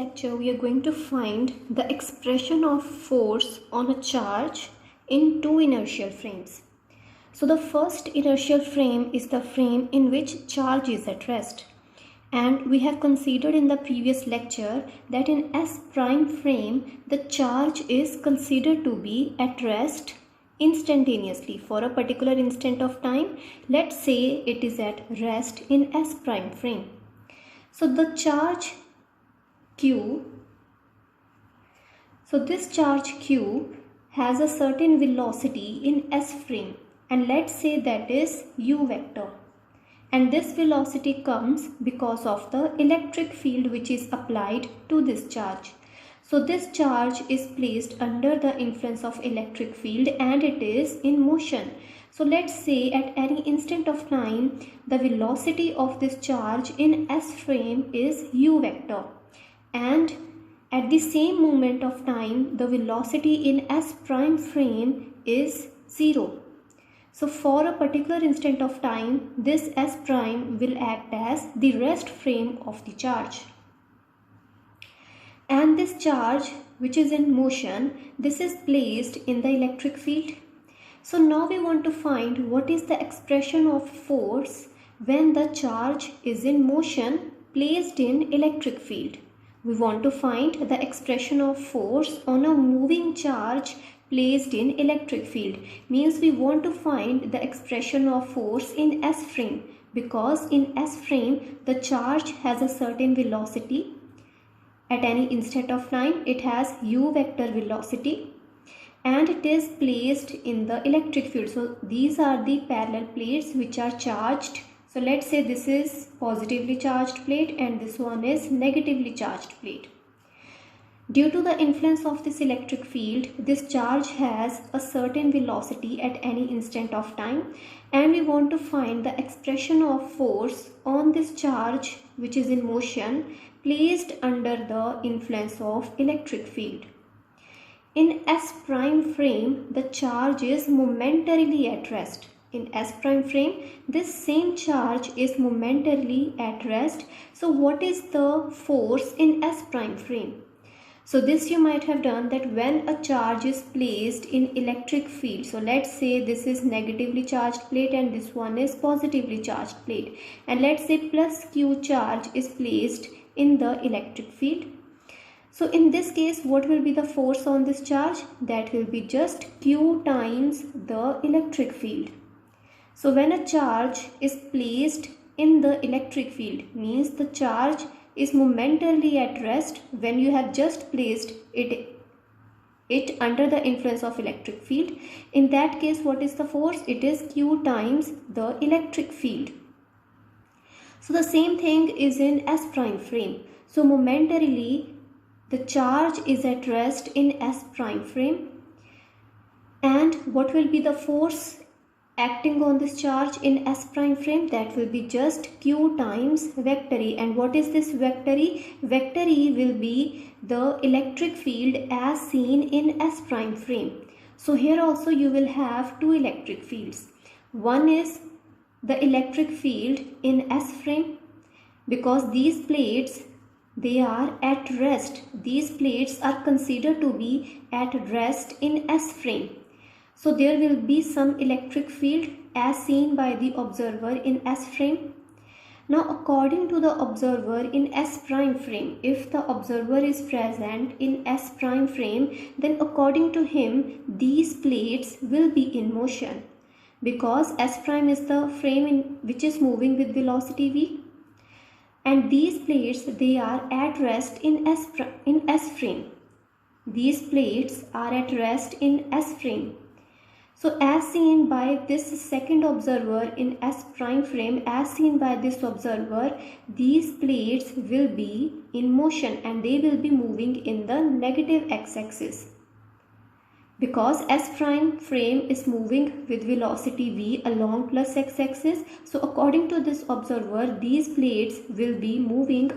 lecture we are going to find the expression of force on a charge in two inertial frames. So the first inertial frame is the frame in which charge is at rest. And we have considered in the previous lecture that in S prime frame the charge is considered to be at rest instantaneously for a particular instant of time. Let's say it is at rest in S prime frame. So the charge Q, so this charge Q has a certain velocity in S frame, and let's say that is U vector. And this velocity comes because of the electric field which is applied to this charge. So this charge is placed under the influence of electric field and it is in motion. So let's say at any instant of time the velocity of this charge in S frame is U vector, and at the same moment of time the velocity in S prime frame is 0. So for a particular instant of time, this S prime will act as the rest frame of the charge. And this charge which is in motion, this is placed in the electric field. So now we want to find what is the expression of force when the charge is in motion placed in electric field. We want to find the expression of force on a moving charge placed in electric field. Means we want to find the expression of force in S frame, because in S frame the charge has a certain velocity. At any instant of time it has U vector velocity and it is placed in the electric field. So these are the parallel plates which are charged. So let's say this is positively charged plate and this one is negatively charged plate. Due to the influence of this electric field, this charge has a certain velocity at any instant of time, and we want to find the expression of force on this charge which is in motion placed under the influence of electric field. In S prime frame, the charge is momentarily at rest. In S prime frame, this same charge is momentarily at rest. So what is the force in S prime frame? So this you might have done that when a charge is placed in electric field. So let's say this is negatively charged plate and this one is positively charged plate. And let's say plus Q charge is placed in the electric field. So in this case, what will be the force on this charge? That will be just Q times the electric field. So when a charge is placed in the electric field, means the charge is momentarily at rest when you have just placed it under the influence of electric field. In that case, what is the force? It is Q times the electric field. So the same thing is in S prime frame. So momentarily the charge is at rest in S prime frame, and what will be the force acting on this charge in S prime frame? That will be just Q times vector E. And what is this vector E? Vector E will be the electric field as seen in S prime frame. So here also you will have two electric fields. One is the electric field in S frame, because these plates, they are at rest. These plates are considered to be at rest in S frame. So there will be some electric field as seen by the observer in S frame. Now according to the observer in S prime frame, if the observer is present in S prime frame, then according to him these plates will be in motion, because S prime is the frame which is moving with velocity v, and these plates, they are at rest in S frame. These plates are at rest in S frame. So as seen by this second observer in S prime frame, as seen by this observer, these plates will be in motion and they will be moving in the negative x-axis, because S prime frame is moving with velocity v along plus x-axis. So according to this observer, these plates will be moving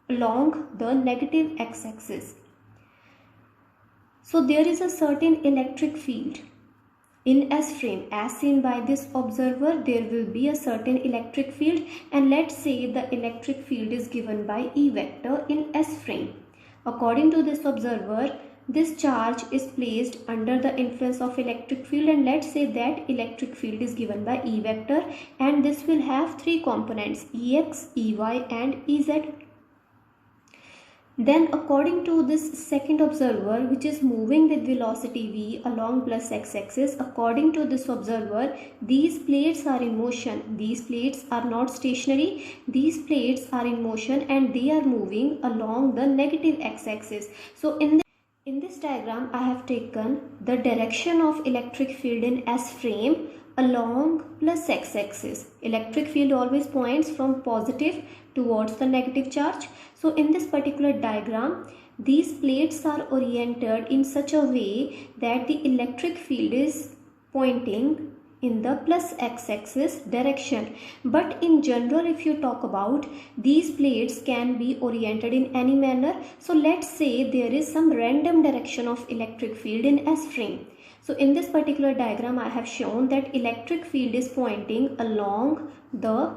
along the negative x-axis. So there is a certain electric field in S frame. As seen by this observer, there will be a certain electric field, and let's say the electric field is given by E vector in S frame. According to this observer, this charge is placed under the influence of electric field, and let's say that electric field is given by E vector, and this will have three components, Ex, Ey and Ez. Then according to this second observer, which is moving with velocity v along plus x-axis, according to this observer, these plates are in motion. These plates are not stationary. These plates are in motion and they are moving along the negative x-axis. So in this diagram, I have taken the direction of electric field in S frame along plus x-axis. Electric field always points from positive towards the negative charge. So in this particular diagram, these plates are oriented in such a way that the electric field is pointing in the plus x-axis direction. But in general, if you talk about, these plates can be oriented in any manner. So let's say there is some random direction of electric field in S frame. So in this particular diagram, I have shown that electric field is pointing along the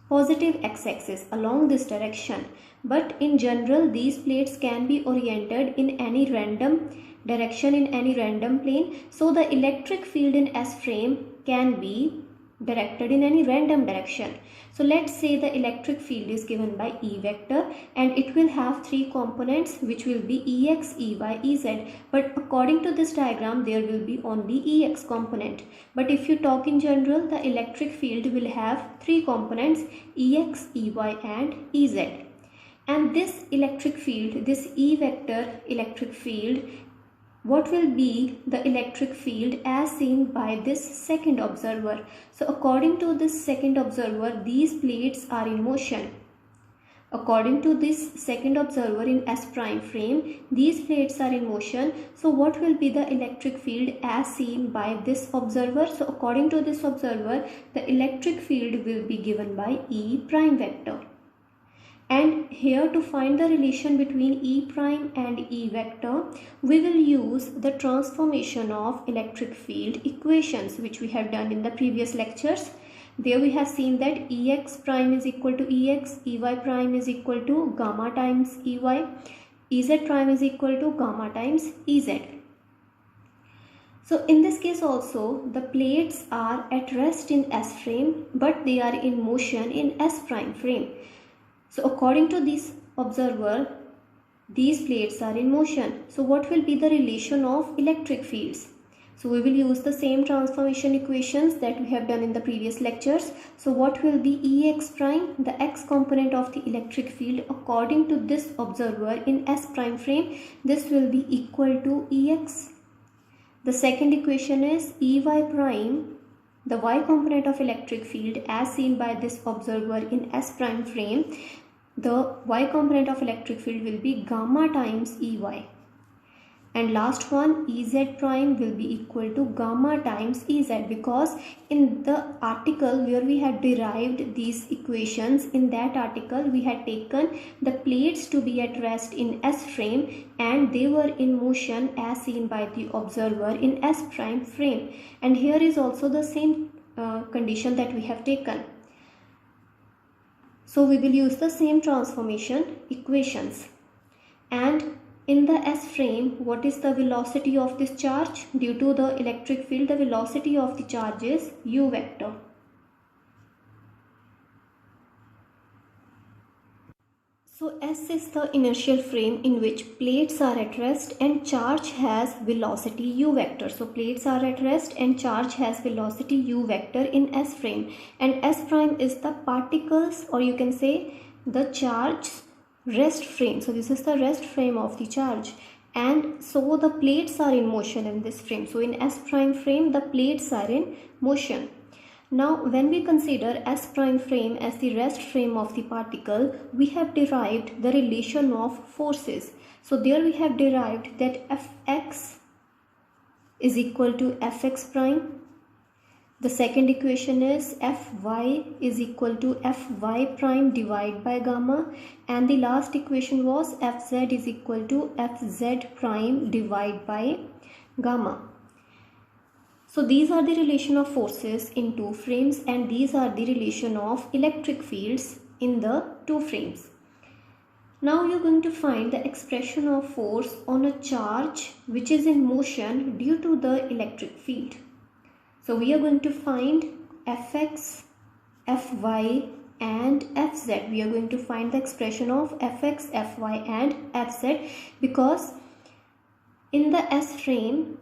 positive x-axis, along this direction. But in general, these plates can be oriented in any random direction, in any random plane. So the electric field in S frame can be directed in any random direction. So let's say the electric field is given by E vector, and it will have three components, which will be Ex, Ey, Ez. But according to this diagram, there will be only Ex component. But if you talk in general, the electric field will have three components, Ex, Ey and Ez. And this electric field, this E vector electric field, what will be the electric field as seen by this second observer? So according to this second observer, these plates are in motion. According to this second observer in S prime frame, these plates are in motion. So what will be the electric field as seen by this observer? So according to this observer, the electric field will be given by E prime vector. And here to find the relation between E prime and E vector, we will use the transformation of electric field equations, which we have done in the previous lectures. There we have seen that Ex prime is equal to Ex, Ey prime is equal to gamma times Ey, Ez prime is equal to gamma times Ez. So in this case also, the plates are at rest in S frame, but they are in motion in S prime frame. So according to this observer, these plates are in motion. So what will be the relation of electric fields? So we will use the same transformation equations that we have done in the previous lectures. So what will be Ex prime, the x component of the electric field according to this observer in S prime frame? This will be equal to Ex. The second equation is Ey prime, the y component of electric field as seen by this observer in S prime frame. The y component of electric field will be gamma times Ey. And last one, Ez prime will be equal to gamma times Ez, because in the article where we had derived these equations, in that article we had taken the plates to be at rest in S frame and they were in motion as seen by the observer in S prime frame. And here is also the same condition that we have taken. So we will use the same transformation equations. And in the S frame, what is the velocity of this charge? Due to the electric field, the velocity of the charge is u vector. So S is the inertial frame in which plates are at rest and charge has velocity u vector. So plates are at rest and charge has velocity u vector in S frame. And S prime is the particles, or you can say the charge's rest frame. So this is the rest frame of the charge, and so the plates are in motion in this frame. So in S prime frame, the plates are in motion. Now when we consider S prime frame as the rest frame of the particle, we have derived the relation of forces. So there we have derived that Fx is equal to Fx prime. The second equation is Fy is equal to Fy prime divided by gamma, and the last equation was Fz is equal to Fz prime divided by gamma. So these are the relation of forces in two frames, and these are the relation of electric fields in the two frames. Now you're going to find the expression of force on a charge which is in motion due to the electric field. So we are going to find Fx, Fy and Fz. We are going to find the expression of Fx, Fy and Fz because in the S frame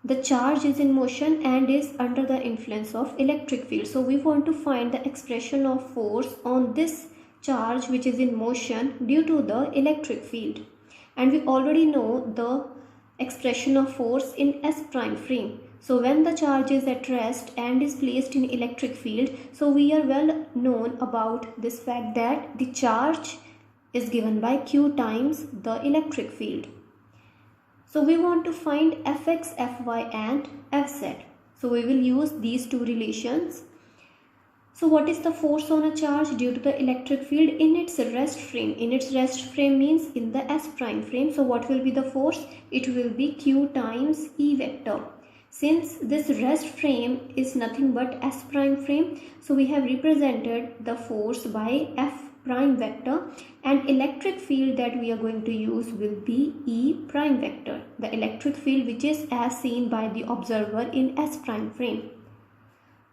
the charge is in motion and is under the influence of electric field. So we want to find the expression of force on this charge which is in motion due to the electric field. And we already know the expression of force in S prime frame. So when the charge is at rest and is placed in electric field, so we are well known about this fact that the charge is given by Q times the electric field. So we want to find Fx, Fy and Fz. So we will use these two relations. So what is the force on a charge due to the electric field in its rest frame? In its rest frame means in the S prime frame. So what will be the force? It will be Q times E vector. Since this rest frame is nothing but S prime frame, so we have represented the force by F prime vector, and electric field that we are going to use will be E prime vector, the electric field which is as seen by the observer in S prime frame.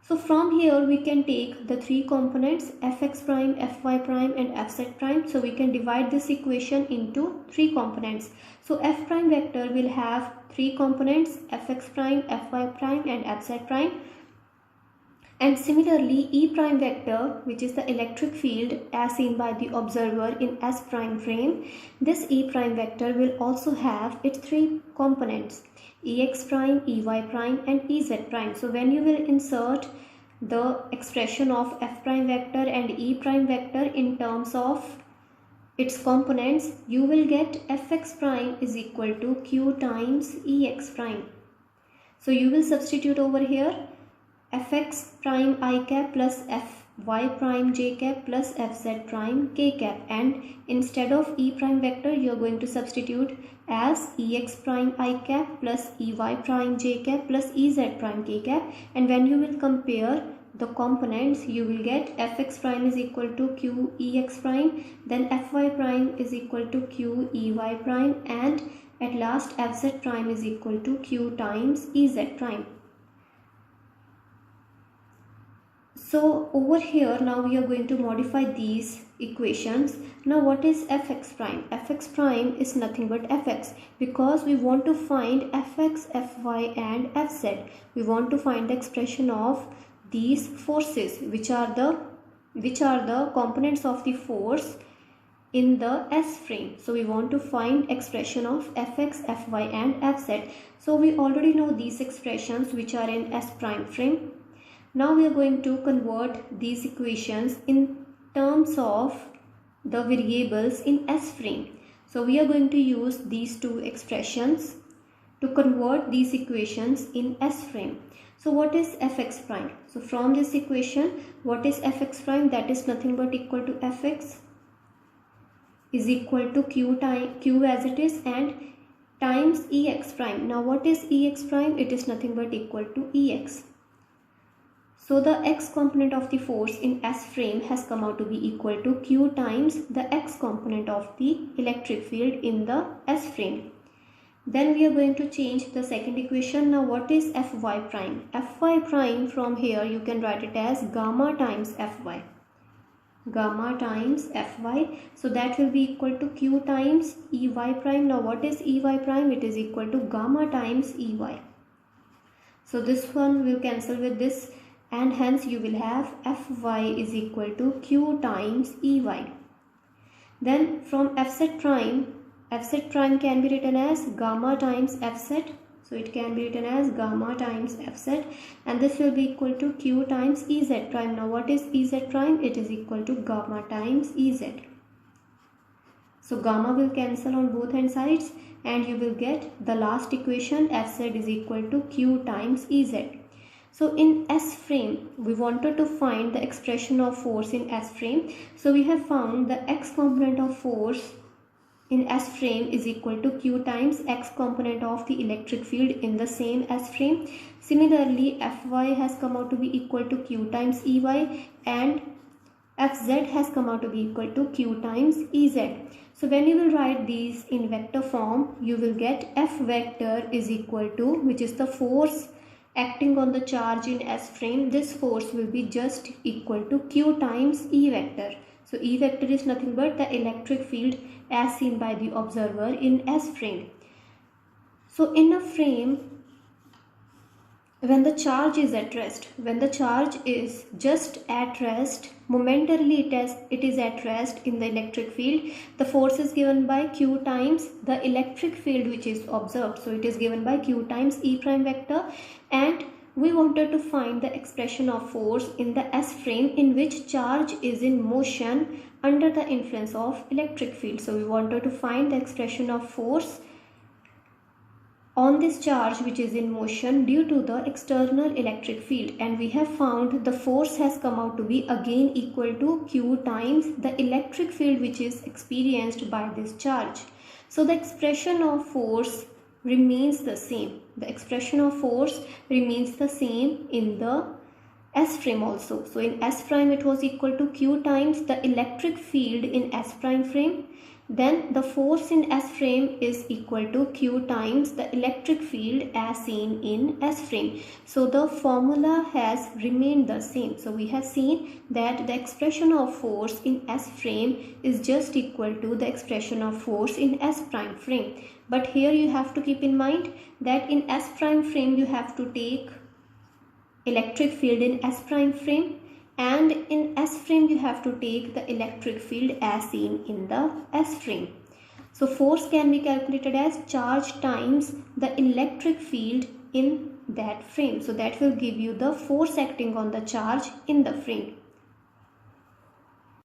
So from here we can take the three components Fx prime, Fy prime and Fz prime. So we can divide this equation into three components. So F prime vector will have three components Fx prime, Fy prime and Fz prime. And similarly E prime vector, which is the electric field as seen by the observer in S prime frame, this E prime vector will also have its three components Ex prime, Ey prime and Ez prime. So when you will insert the expression of F prime vector and E prime vector in terms of its components, you will get Fx prime is equal to Q times Ex prime. So you will substitute over here Fx prime I cap plus Fy prime j cap plus Fz prime k cap, and instead of E prime vector you are going to substitute as Ex prime I cap plus Ey prime j cap plus Ez prime k cap, and when you will compare the components you will get Fx prime is equal to Q Ex prime, then Fy prime is equal to Q Ey prime, and at last Fz prime is equal to Q times Ez prime. So over here now we are going to modify these equations. Now what is Fx prime? Fx prime is nothing but Fx, because we want to find Fx, Fy and Fz. We want to find the expression of these forces which are the components of the force in the S frame. So we want to find expression of Fx, Fy and Fz. So we already know these expressions which are in S prime frame. Now we are going to convert these equations in terms of the variables in S frame. So we are going to use these two expressions to convert these equations in S frame. So what is Fx prime? So from this equation, what is Fx prime? That is nothing but equal to Fx is equal to Q as it is and times Ex prime. Now what is Ex prime? It is nothing but equal to Ex. So the x component of the force in S frame has come out to be equal to Q times the x component of the electric field in the S frame. Then we are going to change the second equation. Now what is Fy prime? Fy prime, from here you can write it as gamma times Fy. Gamma times Fy. So that will be equal to Q times Ey prime. Now what is Ey prime? It is equal to gamma times Ey. So this one will cancel with this, and hence you will have Fy is equal to Q times Ey. Then from Fz prime can be written as gamma times Fz. So it can be written as gamma times Fz, and this will be equal to Q times Ez prime. Now what is Ez prime? It is equal to gamma times Ez. So gamma will cancel on both hand sides and you will get the last equation Fz is equal to Q times Ez. So in S frame, we wanted to find the expression of force in S frame. So we have found the x component of force in S frame is equal to Q times x component of the electric field in the same S frame. Similarly, Fy has come out to be equal to Q times Ey, and Fz has come out to be equal to q times Ez. So when you will write these in vector form, you will get F vector is equal to, which is the force acting on the charge in S frame, this force will be just equal to q times E vector. So E vector is nothing but the electric field as seen by the observer in S frame. So in a frame, when the charge is at rest, when the charge is just at rest, momentarily it is at rest in the electric field, the force is given by q times the electric field which is observed. So it is given by q times E prime vector, and we wanted to find the expression of force in the S frame in which charge is in motion under the influence of electric field. So we wanted to find the expression of force on this charge which is in motion due to the external electric field, and we have found the force has come out to be again equal to q times the electric field which is experienced by this charge. So the expression of force remains the same. The expression of force remains the same in the S frame also. So in S prime it was equal to q times the electric field in S prime frame. Then the force in S frame is equal to q times the electric field as seen in S frame. So the formula has remained the same. So we have seen that the expression of force in S frame is just equal to the expression of force in S prime frame. But here you have to keep in mind that in S prime frame you have to take electric field in S prime frame, and in S frame you have to take the electric field as seen in the S frame. So force can be calculated as charge times the electric field in that frame. So that will give you the force acting on the charge in the frame.